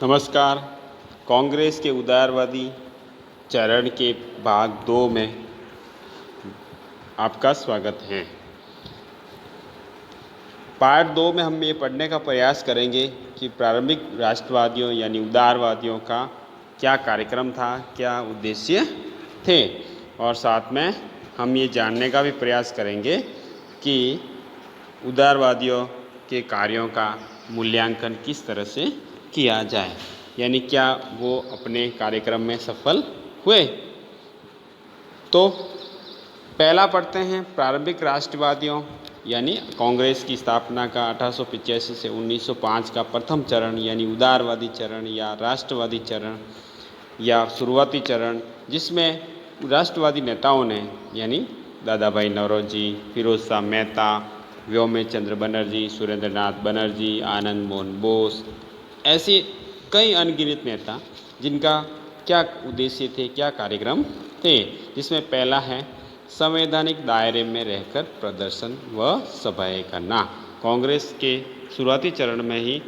नमस्कार। कांग्रेस के उदारवादी चरण के भाग 2 में आपका स्वागत है। पार्ट 2 में हम ये पढ़ने का प्रयास करेंगे कि प्रारंभिक राष्ट्रवादियों यानी उदारवादियों का क्या कार्यक्रम था, क्या उद्देश्य थे, और साथ में हम ये जानने का भी प्रयास करेंगे कि उदारवादियों के कार्यों का मूल्यांकन किस तरह से किया जाए, यानी क्या वो अपने कार्यक्रम में सफल हुए। तो पहला पढ़ते हैं प्रारंभिक राष्ट्रवादियों यानी कांग्रेस की स्थापना का 1885 से 1905 का प्रथम चरण यानी उदारवादी चरण या राष्ट्रवादी चरण या शुरुआती चरण, जिसमें राष्ट्रवादी नेताओं ने यानी दादा भाई नौरोजी, फिरोज शाह मेहता, व्योमेश चंद्र बनर्जी, सुरेंद्रनाथ बनर्जी, आनंद मोहन बोस, ऐसे कई अनगिनत नेता जिनका क्या उद्देश्य थे, क्या कार्यक्रम थे, जिसमें पहला है संवैधानिक दायरे में रहकर प्रदर्शन व सभाएं करना। कांग्रेस के शुरुआती चरण में ही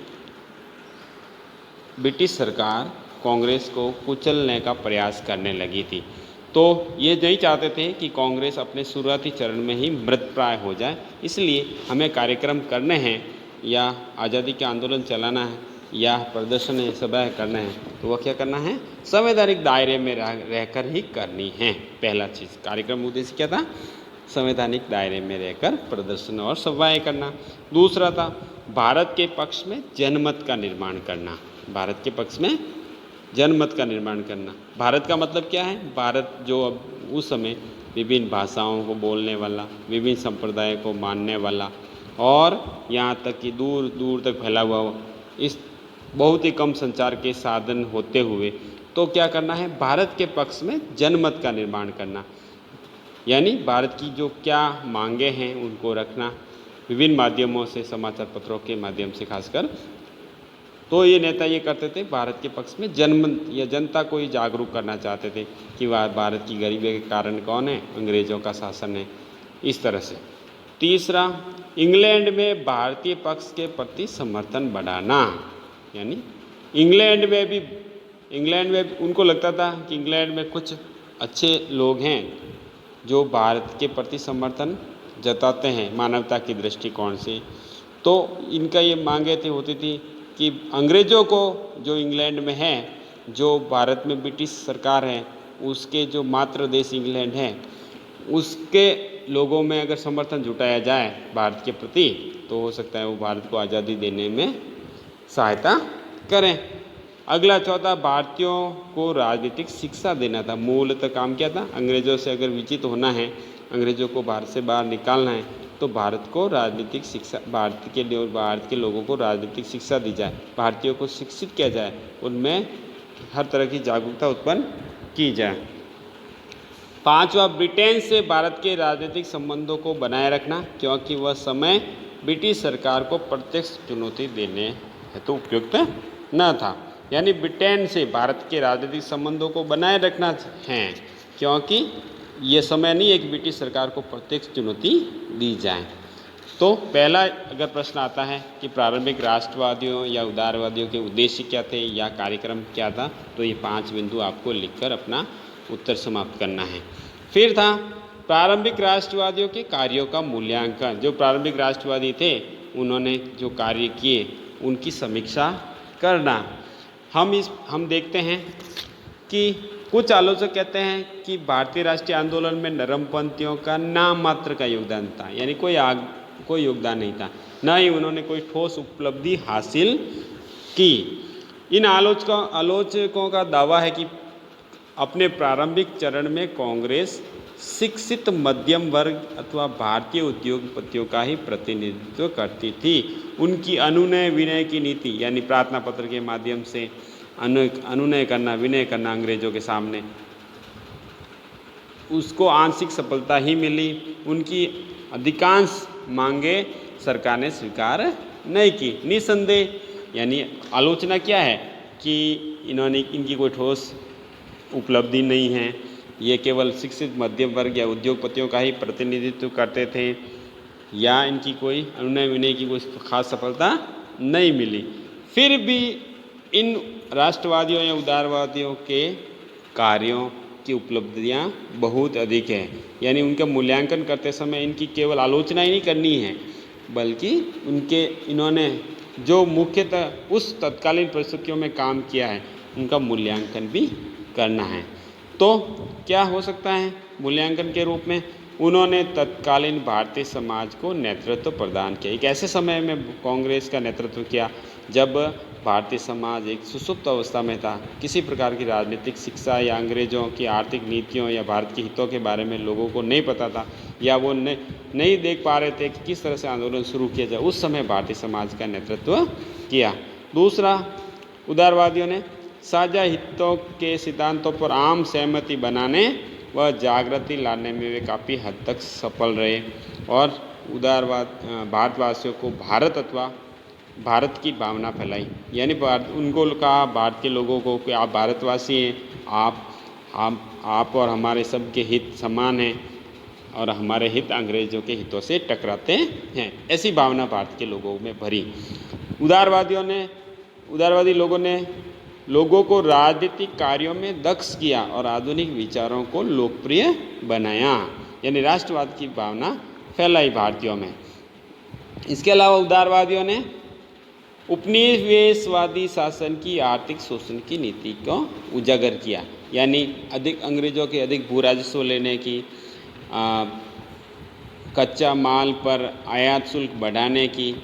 ब्रिटिश सरकार कांग्रेस को कुचलने का प्रयास करने लगी थी, तो ये नहीं चाहते थे कि कांग्रेस अपने शुरुआती चरण में ही मृतप्राय हो जाए, इसलिए हमें कार्यक्रम करने हैं या आज़ादी के आंदोलन चलाना है या प्रदर्शन है, सभा करना है, तो वह क्या करना है, संवैधानिक दायरे में रहकर ही करनी है। पहला चीज़ कार्यक्रम उद्देश्य क्या था, संवैधानिक दायरे में रहकर प्रदर्शन और सभाएं करना। दूसरा था भारत के पक्ष में जनमत का निर्माण करना। भारत के पक्ष में जनमत का निर्माण करना। भारत का मतलब क्या है, भारत जो अब उस समय विभिन्न भाषाओं को बोलने वाला, विभिन्न संप्रदाय को मानने वाला और यहाँ तक कि दूर दूर तक फैला हुआ, इस बहुत ही कम संचार के साधन होते हुए, तो क्या करना है, भारत के पक्ष में जनमत का निर्माण करना, यानी भारत की जो क्या मांगे हैं उनको रखना विभिन्न माध्यमों से, समाचार पत्रों के माध्यम से खासकर। तो ये नेता ये करते थे, भारत के पक्ष में जनमत या जनता को ही जागरूक करना चाहते थे कि वह भारत की गरीबी के कारण कौन है, अंग्रेज़ों का शासन है, इस तरह से। तीसरा, इंग्लैंड में भारतीय पक्ष के प्रति समर्थन बढ़ाना, यानी इंग्लैंड में उनको लगता था कि इंग्लैंड में कुछ अच्छे लोग हैं जो भारत के प्रति समर्थन जताते हैं मानवता की दृष्टिकोण से, तो इनका ये मांगे होती थी कि अंग्रेज़ों को जो इंग्लैंड में है, जो भारत में ब्रिटिश सरकार है, उसके जो मातृ देश इंग्लैंड है, उसके लोगों में अगर समर्थन जुटाया जाए भारत के प्रति, तो हो सकता है वो भारत को आज़ादी देने में सहायता करें। अगला चौथा, भारतीयों को राजनीतिक शिक्षा देना था। मूलतः काम क्या था, अंग्रेज़ों से अगर विचित होना है, अंग्रेज़ों को भारत से बाहर निकालना है, तो भारत को राजनीतिक शिक्षा, भारत के लोगों को राजनीतिक शिक्षा दी जाए, भारतीयों को शिक्षित किया जाए, उनमें हर तरह की जागरूकता उत्पन्न की जाए। पांचवा, ब्रिटेन से भारत के राजनीतिक संबंधों को बनाए रखना, क्योंकि वह समय ब्रिटिश सरकार को प्रत्यक्ष चुनौती देने हेतु उपयुक्त न था। यानी ब्रिटेन से भारत के राजनीतिक संबंधों को बनाए रखना है, क्योंकि ये समय नहीं है कि ब्रिटिश सरकार को प्रत्यक्ष चुनौती दी जाए। तो पहला अगर प्रश्न आता है कि प्रारंभिक राष्ट्रवादियों या उदारवादियों के उद्देश्य क्या थे या कार्यक्रम क्या था, तो ये 5 बिंदु आपको लिखकर अपना उत्तर समाप्त करना है। फिर था प्रारंभिक राष्ट्रवादियों के कार्यों का मूल्यांकन। जो प्रारंभिक राष्ट्रवादी थे, उन्होंने जो कार्य किए उनकी समीक्षा करना। हम देखते हैं कि कुछ आलोचक कहते हैं कि भारतीय राष्ट्रीय आंदोलन में नरमपंथियों का नाम मात्र का योगदान था, यानी कोई योगदान नहीं था, न ही उन्होंने कोई ठोस उपलब्धि हासिल की। इन आलोचकों का दावा है कि अपने प्रारंभिक चरण में कांग्रेस शिक्षित मध्यम वर्ग अथवा भारतीय उद्योगपतियों का ही प्रतिनिधित्व करती थी। उनकी अनुनय विनय की नीति, यानी प्रार्थना पत्र के माध्यम से अनुनय करना, विनय करना अंग्रेजों के सामने, उसको आंशिक सफलता ही मिली। उनकी अधिकांश मांगे सरकार ने स्वीकार नहीं की। निसंदेह, यानी आलोचना क्या है कि इनकी कोई ठोस उपलब्धि नहीं है, ये केवल शिक्षित मध्यम वर्ग या उद्योगपतियों का ही प्रतिनिधित्व करते थे, या इनकी कोई अनुनय विनय की कोई खास सफलता नहीं मिली। फिर भी इन राष्ट्रवादियों या उदारवादियों के कार्यों की उपलब्धियां बहुत अधिक हैं, यानी उनका मूल्यांकन करते समय इनकी केवल आलोचना ही नहीं करनी है, बल्कि इन्होंने जो मुख्यतः उस तत्कालीन परिस्थितियों में काम किया है उनका मूल्यांकन भी करना है। तो क्या हो सकता है मूल्यांकन के रूप में? उन्होंने तत्कालीन भारतीय समाज को नेतृत्व प्रदान किया। एक ऐसे समय में कांग्रेस का नेतृत्व किया जब भारतीय समाज एक सुसुप्त अवस्था में था, किसी प्रकार की राजनीतिक शिक्षा या अंग्रेज़ों की आर्थिक नीतियों या भारत के हितों के बारे में लोगों को नहीं पता था, या वो नहीं देख पा रहे थे कि किस तरह से आंदोलन शुरू किया जाए। उस समय भारतीय समाज का नेतृत्व किया। दूसरा, उदारवादियों ने साझा हितों के सिद्धांतों पर आम सहमति बनाने व जागृति लाने में वे काफ़ी हद तक सफल रहे और भारतवासियों को भारत अथवा भारत की भावना फैलाई। यानी उनको कहा भारत के लोगों को कि आप भारतवासी हैं, आप और हमारे सबके हित समान हैं और हमारे हित अंग्रेज़ों के हितों से टकराते हैं, ऐसी भावना भारत के लोगों में भरी। उदारवादी लोगों ने लोगों को राजनीतिक कार्यों में दक्ष किया और आधुनिक विचारों को लोकप्रिय बनाया, यानी राष्ट्रवाद की भावना फैलाई भारतीयों में। इसके अलावा उदारवादियों ने उपनिवेशवादी शासन की आर्थिक शोषण की नीति को उजागर किया, यानी अंग्रेज़ों के अधिक भू राजस्व लेने की, कच्चा माल पर आयात शुल्क बढ़ाने की,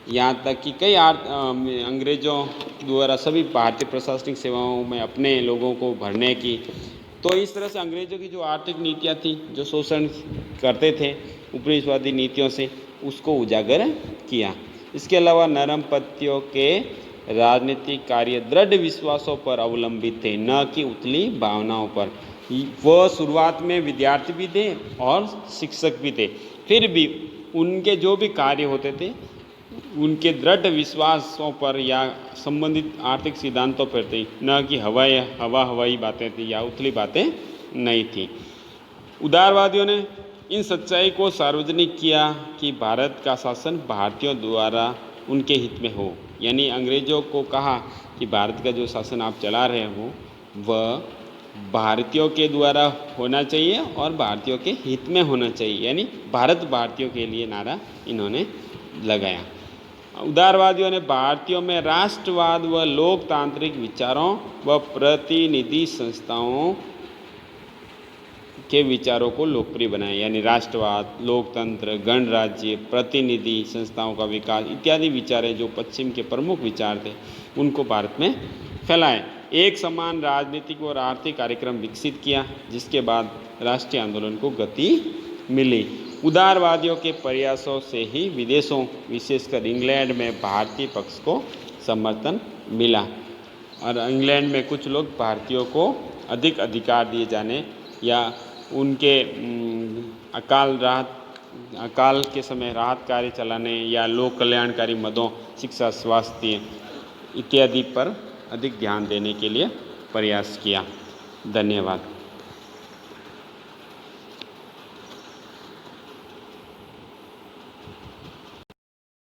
यहाँ तक कि कई अंग्रेज़ों द्वारा सभी भारतीय प्रशासनिक सेवाओं में अपने लोगों को भरने की। तो इस तरह से अंग्रेज़ों की जो आर्थिक नीतियाँ थी, जो शोषण करते थे उपनिवेशवादी नीतियों से, उसको उजागर किया। इसके अलावा नरमपंथियों के राजनीतिक कार्य दृढ़ विश्वासों पर अवलंबित थे, न कि उथली भावनाओं पर। वह शुरुआत में विद्यार्थी भी थे और शिक्षक भी थे, फिर भी उनके जो भी कार्य होते थे उनके दृढ़ विश्वासों पर या संबंधित आर्थिक सिद्धांतों पर थी, न कि हवाई बातें थी या उथली बातें नहीं थी। उदारवादियों ने इन सच्चाई को सार्वजनिक किया कि भारत का शासन भारतीयों द्वारा उनके हित में हो, यानी अंग्रेज़ों को कहा कि भारत का जो शासन आप चला रहे हो वह भारतीयों के द्वारा होना चाहिए और भारतीयों के हित में होना चाहिए, यानी भारत भारतीयों के लिए नारा इन्होंने लगाया। उदारवादियों ने भारतीयों में राष्ट्रवाद व लोकतांत्रिक विचारों व प्रतिनिधि संस्थाओं के विचारों को लोकप्रिय बनाया, यानी राष्ट्रवाद, लोकतंत्र, गणराज्य, प्रतिनिधि संस्थाओं का विकास इत्यादि विचारें जो पश्चिम के प्रमुख विचार थे उनको भारत में फैलाए। एक समान राजनीतिक और आर्थिक कार्यक्रम विकसित किया, जिसके बाद राष्ट्रीय आंदोलन को गति मिली। उदारवादियों के प्रयासों से ही विदेशों, विशेषकर इंग्लैंड में भारतीय पक्ष को समर्थन मिला और इंग्लैंड में कुछ लोग भारतीयों को अधिक अधिकार दिए जाने या उनके अकाल के समय राहत कार्य चलाने या लोक कल्याणकारी मदों, शिक्षा, स्वास्थ्य इत्यादि पर अधिक ध्यान देने के लिए प्रयास किया। धन्यवाद।